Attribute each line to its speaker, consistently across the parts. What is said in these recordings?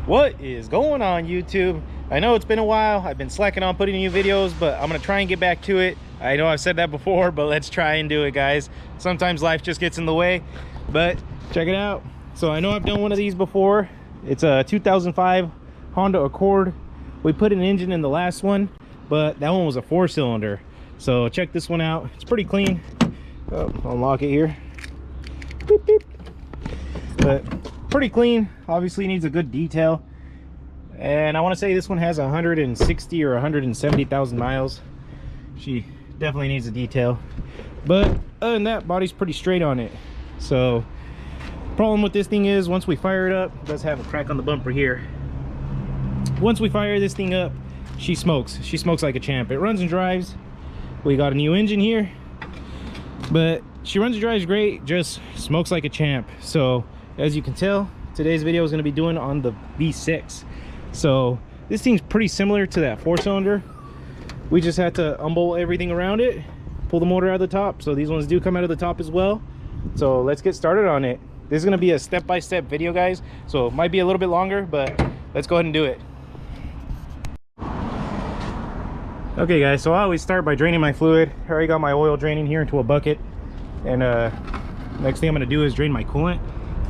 Speaker 1: What is going on, YouTube? I know it's been a while. I've been slacking on putting new videos, but I'm gonna try and get back to it. I know I've said that before, but let's try and do it, guys. Sometimes life just gets in the way, but check it out. So I know I've done one of these before. It's a 2005 Honda Accord. We put an engine in the last one, but that one was a 4-cylinder. So check this one out. It's pretty clean. Oh, unlock it here. Beep, beep. But pretty clean. Obviously needs a good detail, and I want to say this one has 160 or 170,000 miles. She definitely needs a detail, but other than that, body's pretty straight on it. So problem with this thing is, once we fire it up, it does have a crack on the bumper here. Once we fire this thing up, she smokes like a champ. It runs and drives. We got a new engine here, but she runs and drives great, just smokes like a champ. So as you can tell, today's video is going to be doing on the V6. So this thing's pretty similar to that 4-cylinder. We just had to unbolt everything around it, pull the motor out of the top. So these ones do come out of the top as well. So let's get started on it. This is going to be a step-by-step video, guys, so it might be a little bit longer, but let's go ahead and do it. Okay guys, so I always start by draining my fluid. I already got my oil draining here into a bucket, and next thing I'm going to do is drain my coolant.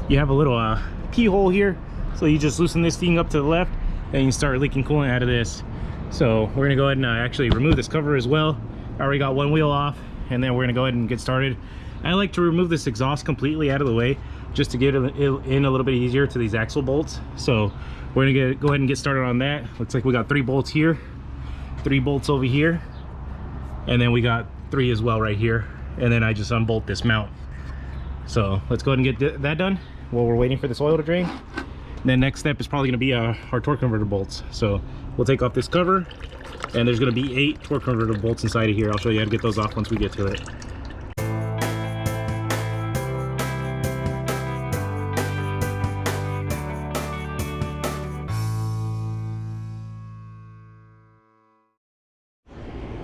Speaker 1: You have a little pee hole here, so you just loosen this thing up to the left and you start leaking coolant out of this. So we're gonna go ahead and actually remove this cover as well. I already got one wheel off, and then we're gonna go ahead and get started. I like to remove this exhaust completely out of the way, just to get it in a little bit easier to these axle bolts. So we're gonna go ahead and get started on that. Looks like we got 3 bolts here, 3 bolts over here, and then we got 3 as well right here, and then I just unbolt this mount. So let's go ahead and get that done while we're waiting for this oil to drain. And then next step is probably going to be our torque converter bolts. So we'll take off this cover, and there's going to be 8 torque converter bolts inside of here. I'll show you how to get those off once we get to it.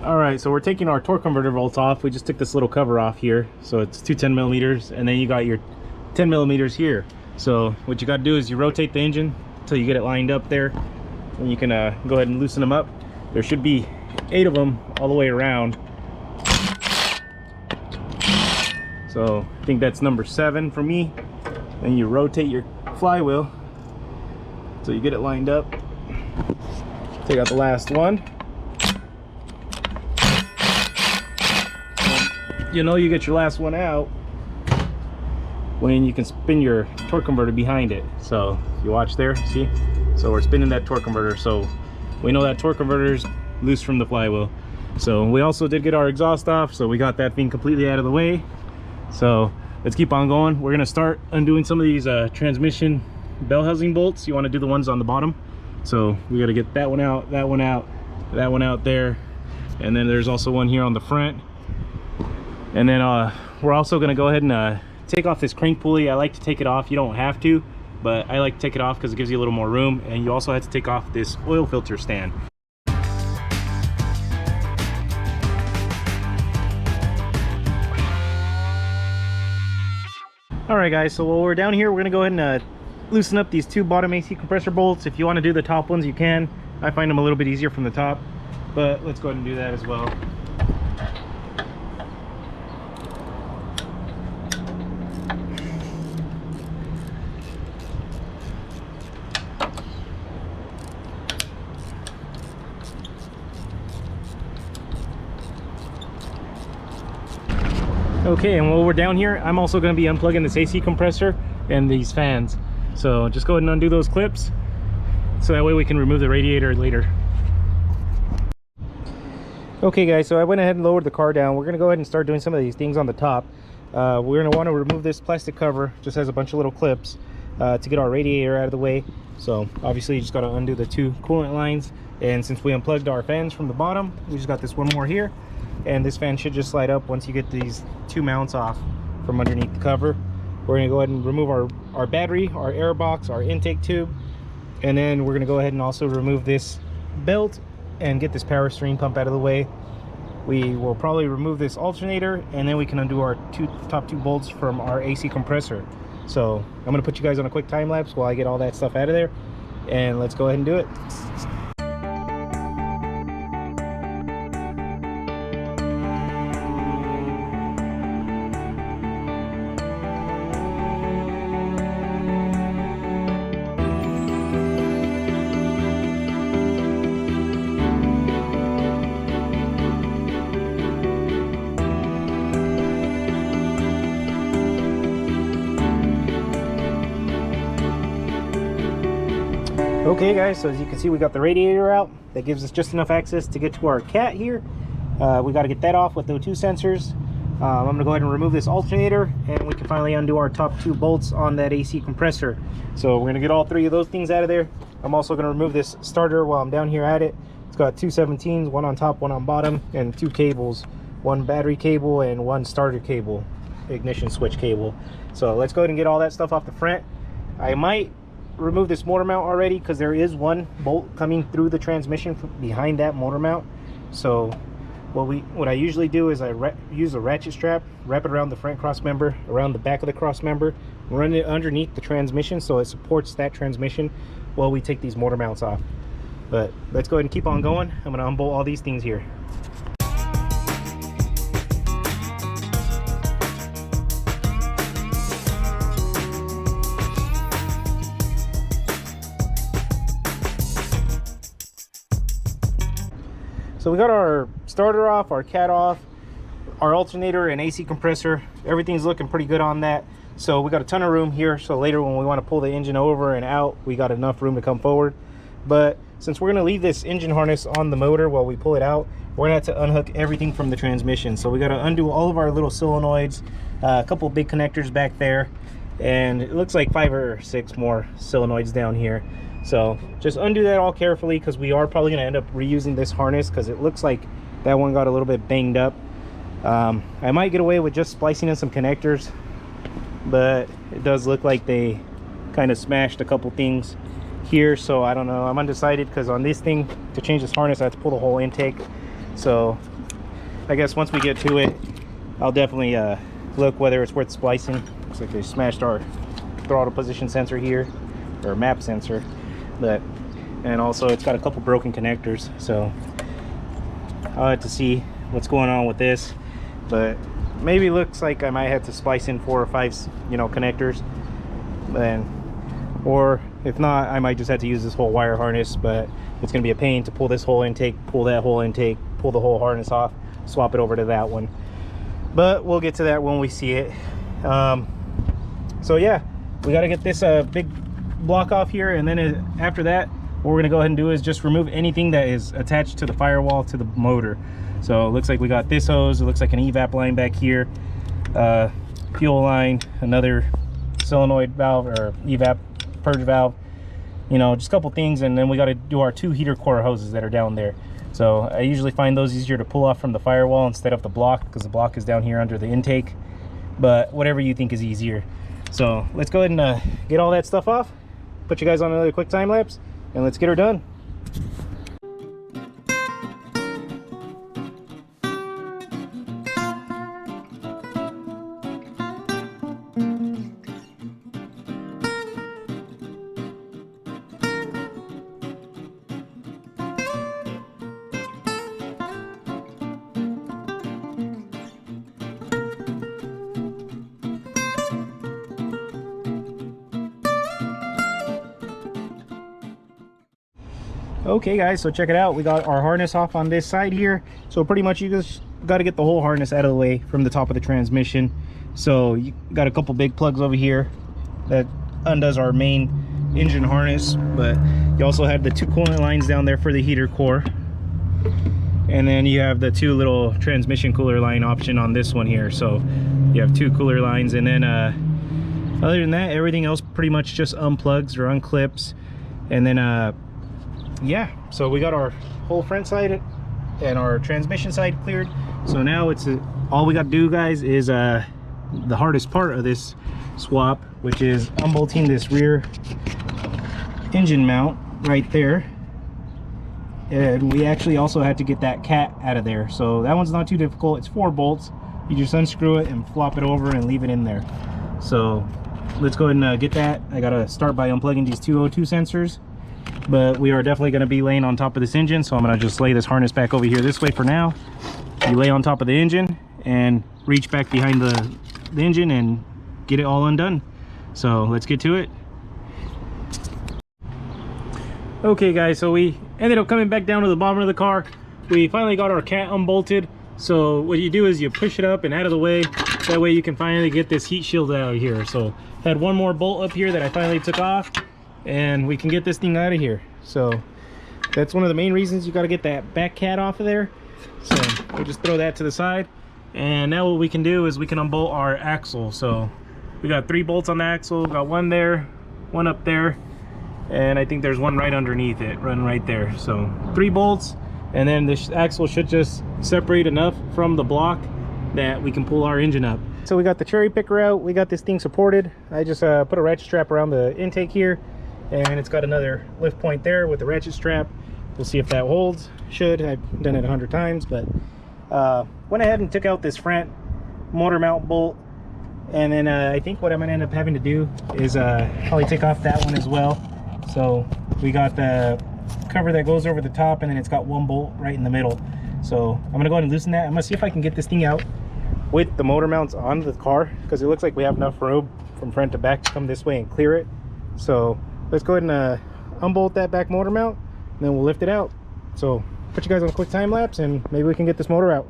Speaker 1: Alright, so we're taking our torque converter bolts off. We just took this little cover off here. So it's 2 10 millimeters, and then you got your 10 millimeters here. So what you got to do is you rotate the engine until you get it lined up there, and you can go ahead and loosen them up. There should be 8 of them all the way around. So I think that's number 7 for me. Then you rotate your flywheel so you get it lined up. Take out the last one. You know you get your last one out when you can spin your torque converter behind it. So you watch there, see? So we're spinning that torque converter, so we know that torque converter is loose from the flywheel. So we also did get our exhaust off, so we got that thing completely out of the way. So let's keep on going. We're gonna start undoing some of these transmission bell housing bolts. You want to do the ones on the bottom. So we got to get that one out, that one out, that one out there, and then there's also one here on the front. And then we're also going to go ahead and take off this crank pulley. I like to take it off. You don't have to, but I like to take it off because it gives you a little more room. And you also have to take off this oil filter stand. Alright guys, so while we're down here, we're going to go ahead and loosen up these 2 bottom AC compressor bolts. If you want to do the top ones, you can. I find them a little bit easier from the top, but let's go ahead and do that as well. Okay, and while we're down here, I'm also going to be unplugging this AC compressor and these fans. So just go ahead and undo those clips, so that way we can remove the radiator later. Okay guys, so I went ahead and lowered the car down. We're going to go ahead and start doing some of these things on the top. We're going to want to remove this plastic cover. Just has a bunch of little clips to get our radiator out of the way. So obviously you just got to undo the 2 coolant lines, and since we unplugged our fans from the bottom, we just got this one more here. And this fan should just slide up once you get these 2 mounts off from underneath the cover. We're going to go ahead and remove our battery, our air box, our intake tube, and then we're going to go ahead and also remove this belt and get this power steering pump out of the way. We will probably remove this alternator, and then we can undo our top two bolts from our AC compressor. So I'm going to put you guys on a quick time lapse while I get all that stuff out of there, and let's go ahead and do it. Okay guys, so as you can see, we got the radiator out. That gives us just enough access to get to our cat here. We got to get that off with those 2 sensors. I'm going to go ahead and remove this alternator, and we can finally undo our top 2 bolts on that AC compressor. So we're going to get all 3 of those things out of there. I'm also going to remove this starter while I'm down here at it. It's got 2 17s, one on top, one on bottom, and 2 cables, 1 battery cable and 1 starter cable, ignition switch cable. So let's go ahead and get all that stuff off the front. I might remove this motor mount already because there is 1 bolt coming through the transmission behind that motor mount. So what I usually do is I use a ratchet strap, wrap it around the front cross member, around the back of the cross member, run it underneath the transmission so it supports that transmission while we take these motor mounts off. But let's go ahead and keep on going. I'm going to unbolt all these things here. So we got our starter off, our cat off, our alternator and AC compressor. Everything's looking pretty good on that. So we got a ton of room here. So later when we want to pull the engine over and out, we got enough room to come forward. But since we're going to leave this engine harness on the motor while we pull it out, we're going to have to unhook everything from the transmission. So we got to undo all of our little solenoids, a couple big connectors back there, and it looks like 5 or 6 more solenoids down here. So just undo that all carefully, because we are probably going to end up reusing this harness because it looks like that one got a little bit banged up. I might get away with just splicing in some connectors, but it does look like they kind of smashed a couple things here. So I don't know, I'm undecided, because on this thing, to change this harness, I have to pull the whole intake. So I guess once we get to it, I'll definitely look whether it's worth splicing. Looks like they smashed our throttle position sensor here, or map sensor. And also it's got a couple broken connectors, so I'll have to see what's going on with this. But maybe looks like I might have to splice in 4 or 5 connectors, or if not, I might just have to use this whole wire harness. But it's gonna be a pain to pull this whole intake, pull that whole intake, pull the whole harness off, swap it over to that one. But we'll get to that when we see it. So yeah, we got to get this big block off here, and then after that, what we're going to go ahead and do is just remove anything that is attached to the firewall to the motor. So it looks like we got this hose, it looks like an evap line back here, fuel line, another solenoid valve or evap purge valve, just a couple things. And then we got to do our 2 heater core hoses that are down there. So I usually find those easier to pull off from the firewall instead of the block, because the block is down here under the intake. But whatever you think is easier. So let's go ahead and get all that stuff off, put you guys on another quick time lapse, and let's get her done. Okay guys, so check it out. We got our harness off on this side here. So pretty much you just got to get the whole harness out of the way from the top of the transmission. So you got a couple big plugs over here that undoes our main engine harness, but you also have the 2 coolant lines down there for the heater core, and then you have the 2 little transmission cooler line option on this one here. So you have 2 cooler lines, and then other than that, everything else pretty much just unplugs or unclips. And then yeah, so we got our whole front side and our transmission side cleared. So now it's all we got to do, guys, is the hardest part of this swap, which is unbolting this rear engine mount right there. And we actually also had to get that cat out of there. So that one's not too difficult. It's 4 bolts. You just unscrew it and flop it over and leave it in there. So let's go ahead and get that. I gotta start by unplugging these 202 sensors, but we are definitely going to be laying on top of this engine. So I'm going to just lay this harness back over here this way for now. You lay on top of the engine and reach back behind the engine and get it all undone. So let's get to it. Okay guys, so we ended up coming back down to the bottom of the car. We finally got our cat unbolted. So what you do is you push it up and out of the way. That way you can finally get this heat shield out of here. So had one more bolt up here that I finally took off, and we can get this thing out of here. So that's one of the main reasons you got to get that back cat off of there. So we'll just throw that to the side, and now what we can do is we can unbolt our axle. So we got 3 bolts on the axle. Got one there, one up there, and I think there's one right underneath it, run right there. So 3 bolts, and then this axle should just separate enough from the block that we can pull our engine up. So we got the cherry picker out, we got this thing supported. I just put a ratchet strap around the intake here, and it's got another lift point there with the ratchet strap. We'll see if that holds. Should. I've done it 100 times, but went ahead and took out this front motor mount bolt, and then I think what I'm gonna end up having to do is probably take off that one as well. So we got the cover that goes over the top, and then it's got 1 bolt right in the middle. So I'm gonna go ahead and loosen that. I'm gonna see if I can get this thing out with the motor mounts on the car, because it looks like we have enough room from front to back to come this way and clear it. So let's go ahead and unbolt that back motor mount, and then we'll lift it out. So put you guys on a quick time lapse, and maybe we can get this motor out.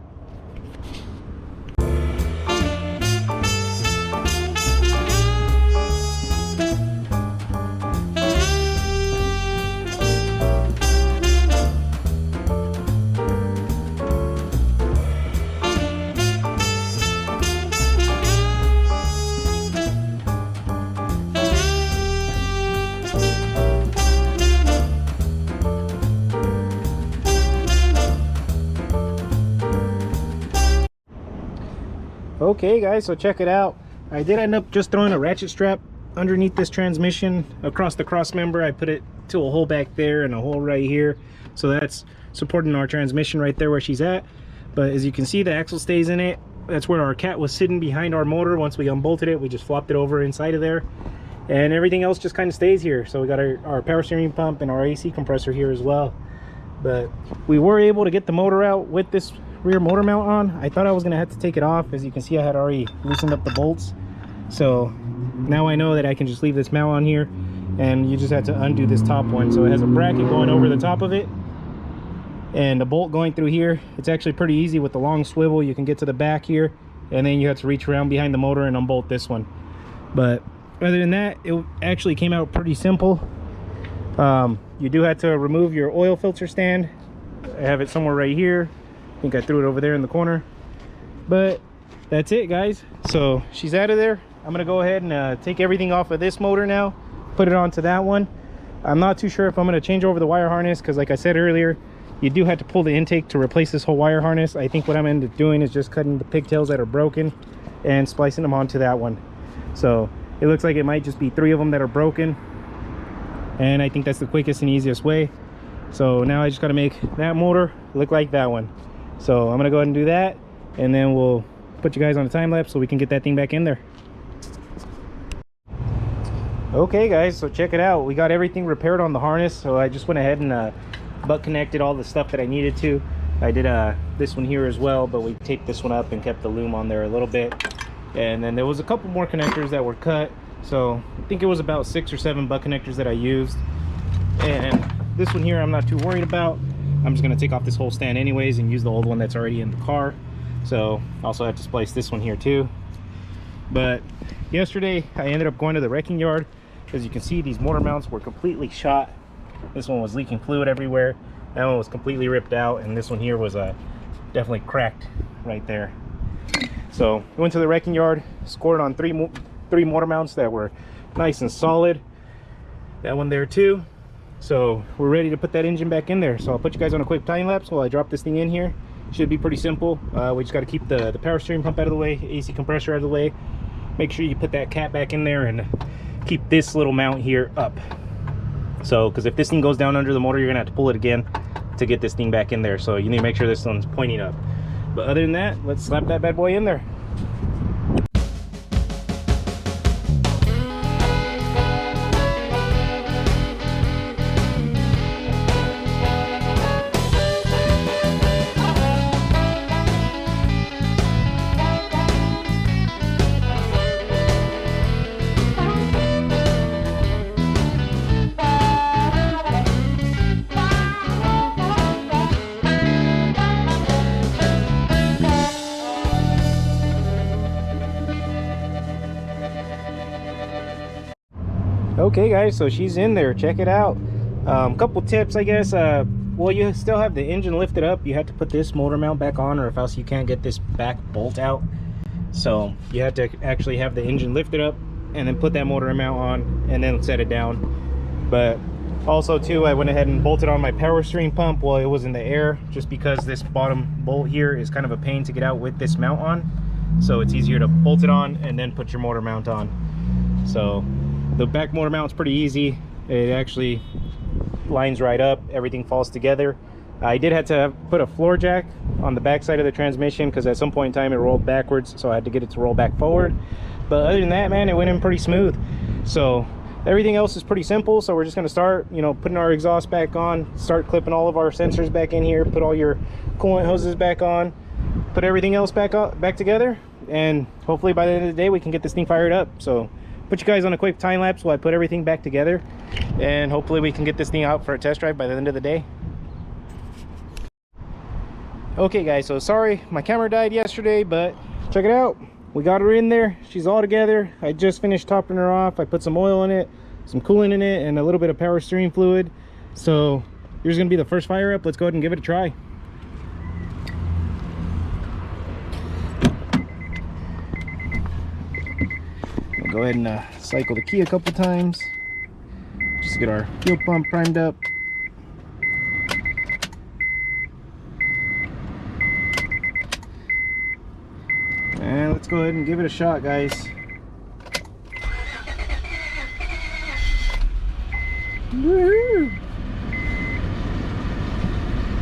Speaker 1: Okay guys, so check it out. I did end up just throwing a ratchet strap underneath this transmission across the cross member. I put it to a hole back there and a hole right here, so that's supporting our transmission right there where she's at. But as you can see, the axle stays in it. That's where our cat was sitting behind our motor. Once we unbolted it, we just flopped it over inside of there, and everything else just kind of stays here. So we got our power steering pump and our AC compressor here as well. But we were able to get the motor out with this rear motor mount on. I thought I was gonna have to take it off. As you can see, I had already loosened up the bolts. So now I know that I can just leave this mount on here, and you just have to undo this top one. So it has a bracket going over the top of it and a bolt going through here. It's actually pretty easy with the long swivel. You can get to the back here, and then you have to reach around behind the motor and unbolt this one. But other than that, it actually came out pretty simple. You do have to remove your oil filter stand. I have it somewhere right here. I think I threw it over there in the corner. But that's it guys, so she's out of there. I'm gonna go ahead and take everything off of this motor now, put it onto that one. I'm not too sure if I'm gonna change over the wire harness, because like I said earlier, you do have to pull the intake to replace this whole wire harness. I think what I'm gonna end up doing is just cutting the pigtails that are broken and splicing them onto that one. So it looks like it might just be 3 of them that are broken, and I think that's the quickest and easiest way. So now I just got to make that motor look like that one. So I'm gonna go ahead and do that, and then we'll put you guys on a time lapse so we can get that thing back in there. Okay guys, so check it out. We got everything repaired on the harness. So I just went ahead and butt connected all the stuff that I needed to. I did this one here as well, but we taped this one up and kept the loom on there a little bit. And then there was a couple more connectors that were cut. So I think it was about 6 or 7 butt connectors that I used. And this one here I'm not too worried about. I'm just going to take off this whole stand anyways and use the old one that's already in the car. So also have to splice this one here too. But yesterday I ended up going to the wrecking yard. As you can see, these motor mounts were completely shot. This one was leaking fluid everywhere. That one was completely ripped out, and this one here was definitely cracked right there. So I went to the wrecking yard, scored on three motor mounts that were nice and solid. That one there too. So we're ready to put that engine back in there. So I'll put you guys on a quick time lapse while I drop this thing in here. Should be pretty simple. We just got to keep the power steering pump out of the way, AC compressor out of the way. Make sure you put that cat back in there and keep this little mount here up. So because if this thing goes down under the motor, you're gonna have to pull it again to get this thing back in there. So you need to make sure this one's pointing up. But other than that, let's slap that bad boy in there. Okay guys, so she's in there, check it out. Couple tips, I guess. Well, you still have the engine lifted up. You have to put this motor mount back on, or else you can't get this back bolt out. So you have to actually have the engine lifted up and then put that motor mount on and then set it down. But also too, I went ahead and bolted on my power steering pump while it was in the air, just because this bottom bolt here is kind of a pain to get out with this mount on. So it's easier to bolt it on and then put your motor mount on. So the back motor mount is pretty easy. It actually lines right up, everything falls together. I did have to put a floor jack on the back side of the transmission because at some point in time it rolled backwards, so I had to get it to roll back forward. But other than that, man, it went in pretty smooth. So everything else is pretty simple. So we're just going to start, you know, putting our exhaust back on, start clipping all of our sensors back in here, put all your coolant hoses back on, put everything else back together, and hopefully by the end of the day we can get this thing fired up. So put you guys on a quick time lapse while I put everything back together, and hopefully we can get this thing out for a test drive by the end of the day. Okay guys, so sorry my camera died yesterday, but check it out, we got her in there. She's all together. I just finished topping her off. I put some oil in it, some coolant in it, and a little bit of power steering fluid. So here's gonna be the first fire up. Let's go ahead and give it a try. Go ahead and cycle the key a couple times just to get our fuel pump primed up. And let's go ahead and give it a shot, guys. Woohoo!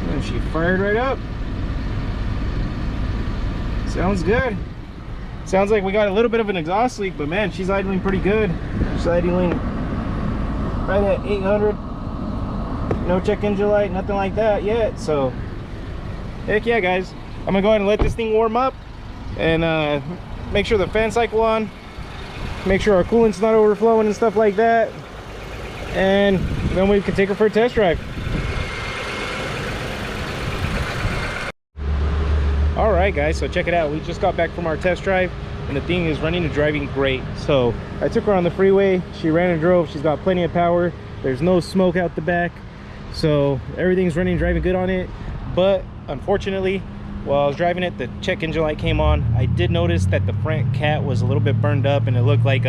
Speaker 1: And she fired right up. Sounds good. Sounds like we got a little bit of an exhaust leak, but man, she's idling pretty good. She's idling right at 800. No check engine light, nothing like that yet. So heck yeah, guys. I'm gonna go ahead and let this thing warm up and make sure the fan cycle on, make sure our coolant's not overflowing and stuff like that, and then we can take her for a test drive. All right guys, so check it out. We just got back from our test drive and the thing is running and driving great. So I took her on the freeway, she ran and drove. She's got plenty of power, there's no smoke out the back, so everything's running and driving good on it. But unfortunately, while I was driving it, the check engine light came on. I did notice that the front cat was a little bit burned up and it looked like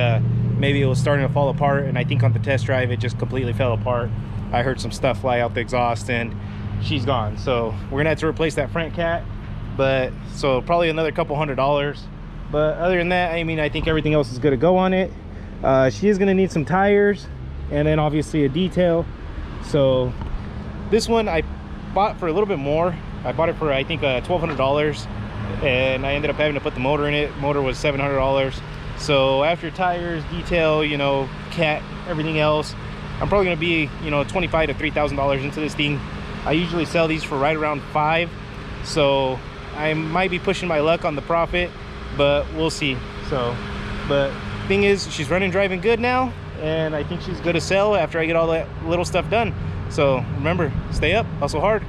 Speaker 1: maybe it was starting to fall apart, and I think on the test drive it just completely fell apart. I heard some stuff fly out the exhaust and she's gone. So we're gonna have to replace that front cat, but so probably another couple $100. But other than that, I mean, I think everything else is good to go on it. She is gonna need some tires and then obviously a detail. So this one I bought for a little bit more. I bought it for I think $1,200, and I ended up having to put the motor in it. Motor was $700. So after tires, detail, you know, cat, everything else, I'm probably gonna be, you know, $2,500 to $3,000 into this thing. I usually sell these for right around $5,000, so I might be pushing my luck on the profit, but we'll see. So, but thing is, she's running, driving good now, and I think she's good to sell after I get all that little stuff done. So remember, stay up, hustle hard.